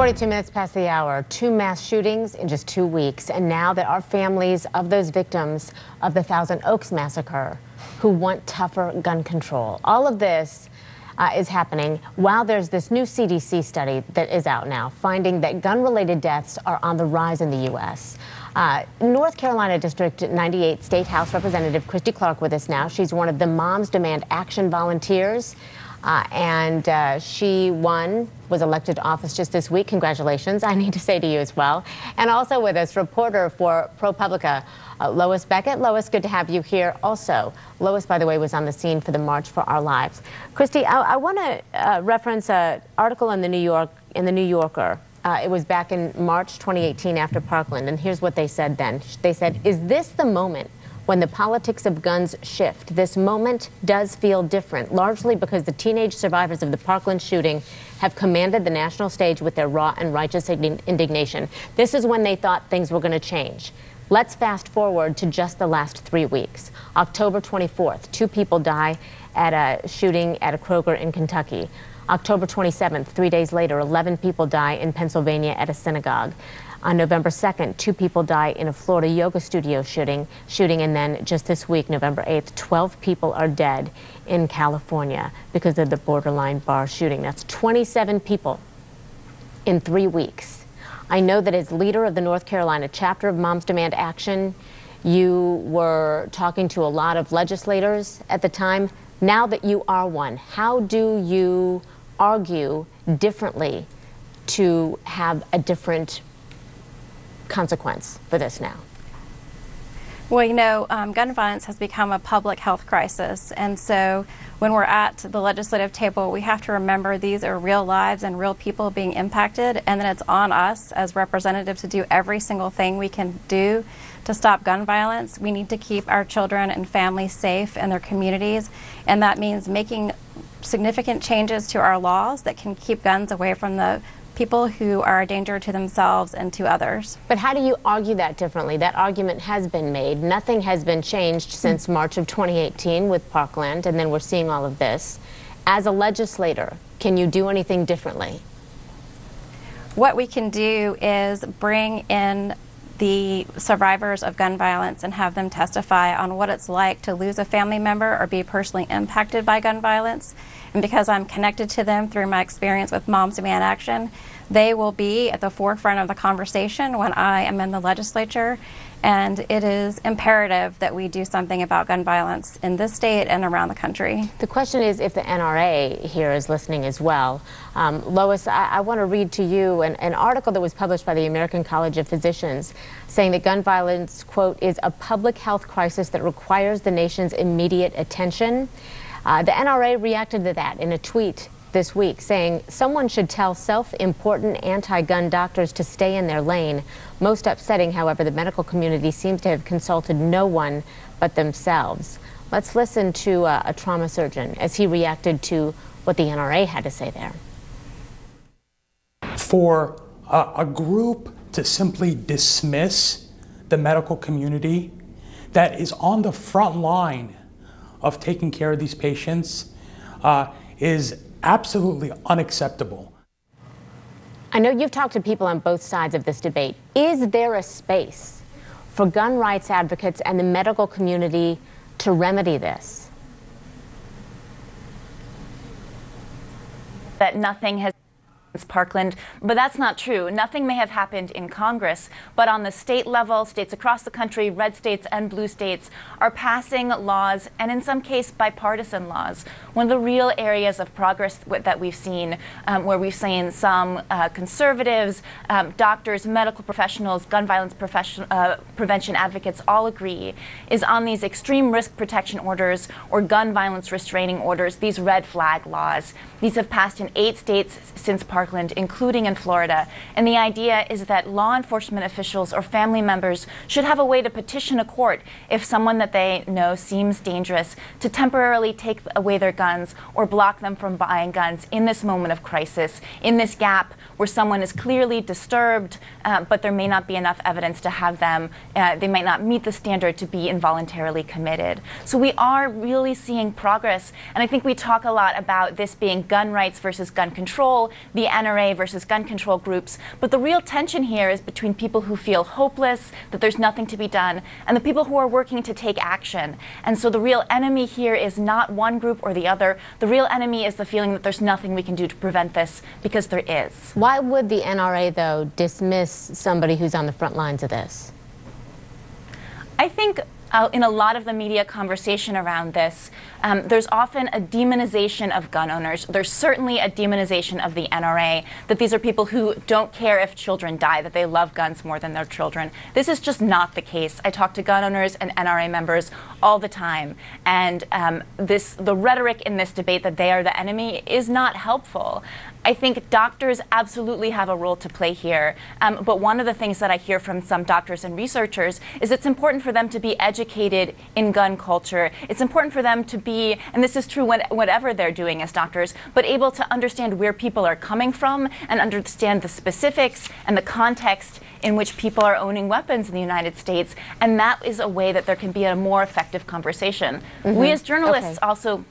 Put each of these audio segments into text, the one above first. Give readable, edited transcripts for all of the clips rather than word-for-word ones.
42 minutes past the hour, 2 mass shootings in just 2 weeks. And now there are families of those victims of the Thousand Oaks massacre who want tougher gun control. All of this is happening while there's this new CDC study that is out now, finding that gun-related deaths are on the rise in the U.S. North Carolina District 98 State House Representative Christy Clark with us now. She's one of the Moms Demand Action volunteers. She was elected to office just this week. Congratulations, I need to say to you as well. And also with us, reporter for ProPublica, Lois Beckett. Lois, good to have you here also. Lois, by the way, was on the scene for the March for Our Lives. Christy, I want to reference an article in the New Yorker. It was back in March 2018 after Parkland, and here's what they said then. They said, "Is this the moment when the politics of guns shift? This moment does feel different, largely because the teenage survivors of the Parkland shooting have commanded the national stage with their raw and righteous indignation. This is when they thought things were going to change." Let's fast forward to just the last 3 weeks. October 24th, 2 people die at a shooting at a Kroger in Kentucky. October 27th, 3 days later, 11 people die in Pennsylvania at a synagogue. On November 2nd, 2 people die in a Florida yoga studio shooting, and then just this week, November 8th, 12 people are dead in California because of the Borderline bar shooting. That's 27 people in 3 weeks. I know that as leader of the North Carolina chapter of Moms Demand Action, you were talking to a lot of legislators at the time. Now that you are one, how do you argue differently to have a different consequence for this now? Well, you know, gun violence has become a public health crisis, and so when we're at the legislative table, we have to remember these are real lives and real people being impacted, and then it's on us as representatives to do every single thing we can do to stop gun violence. We need to keep our children and families safe in their communities, and that means making significant changes to our laws that can keep guns away from the people who are a danger to themselves and to others. But how do you argue that differently? That argument has been made. Nothing has been changed since March of 2018 with Parkland, and then we're seeing all of this. As a legislator, can you do anything differently? What we can do is bring in the survivors of gun violence and have them testify on what it's like to lose a family member or be personally impacted by gun violence. And because I'm connected to them through my experience with Moms Demand Action, they will be at the forefront of the conversation when I am in the legislature. And it is imperative that we do something about gun violence in this state and around the country. The question is if the NRA here is listening as well. Lois, I want to read to you an article that was published by the American College of Physicians saying that gun violence, quote, is a public health crisis that requires the nation's immediate attention. The NRA reacted to that in a tweet this week, saying someone should tell self-important anti-gun doctors to stay in their lane. Most upsetting, however, the medical community seems to have consulted no one but themselves. Let's listen to a trauma surgeon as he reacted to what the NRA had to say there. For a group to simply dismiss the medical community that is on the front line of taking care of these patients is absolutely unacceptable. I know you've talked to people on both sides of this debate. Is there a space for gun rights advocates and the medical community to remedy this? That nothing has Parkland, but that's not true. Nothing may have happened in Congress, but on the state level, states across the country, red states and blue states, are passing laws, and in some case bipartisan laws. One of the real areas of progress that we've seen, where we've seen some conservatives, doctors, medical professionals, gun violence prevention advocates all agree, is on these extreme risk protection orders or gun violence restraining orders, these red flag laws. These have passed in 8 states since Parkland, including in Florida. And the idea is that law enforcement officials or family members should have a way to petition a court if someone that they know seems dangerous, to temporarily take away their guns or block them from buying guns in this moment of crisis, in this gap where someone is clearly disturbed, but there may not be enough evidence to have them, they might not meet the standard to be involuntarily committed. So we are really seeing progress, and I think we talk a lot about this being gun rights versus gun control. The NRA versus gun control groups, but the real tension here is between people who feel hopeless, that there's nothing to be done, and the people who are working to take action. And so the real enemy here is not one group or the other. The real enemy is the feeling that there's nothing we can do to prevent this, because there is. Why would the NRA, though, dismiss somebody who's on the front lines of this? I think in a lot of the media conversation around this, there's often a demonization of gun owners. There's certainly a demonization of the NRA, that these are people who don't care if children die, that they love guns more than their children. This is just not the case. I talk to gun owners and NRA members all the time, and the rhetoric in this debate that they are the enemy is not helpful. I think doctors absolutely have a role to play here, but one of the things that I hear from some doctors and researchers is it's important for them to be educated in gun culture. It's important for them to be, and this is true whatever they're doing as doctors, but able to understand where people are coming from and understand the specifics and the context in which people are owning weapons in the United States, and that is a way that there can be a more effective conversation. We as journalists also...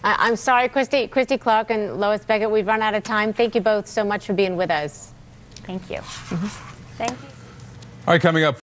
I'm sorry, Christy Clark and Lois Beckett, we've run out of time. Thank you both so much for being with us. Thank you. Thank you. All right, coming up.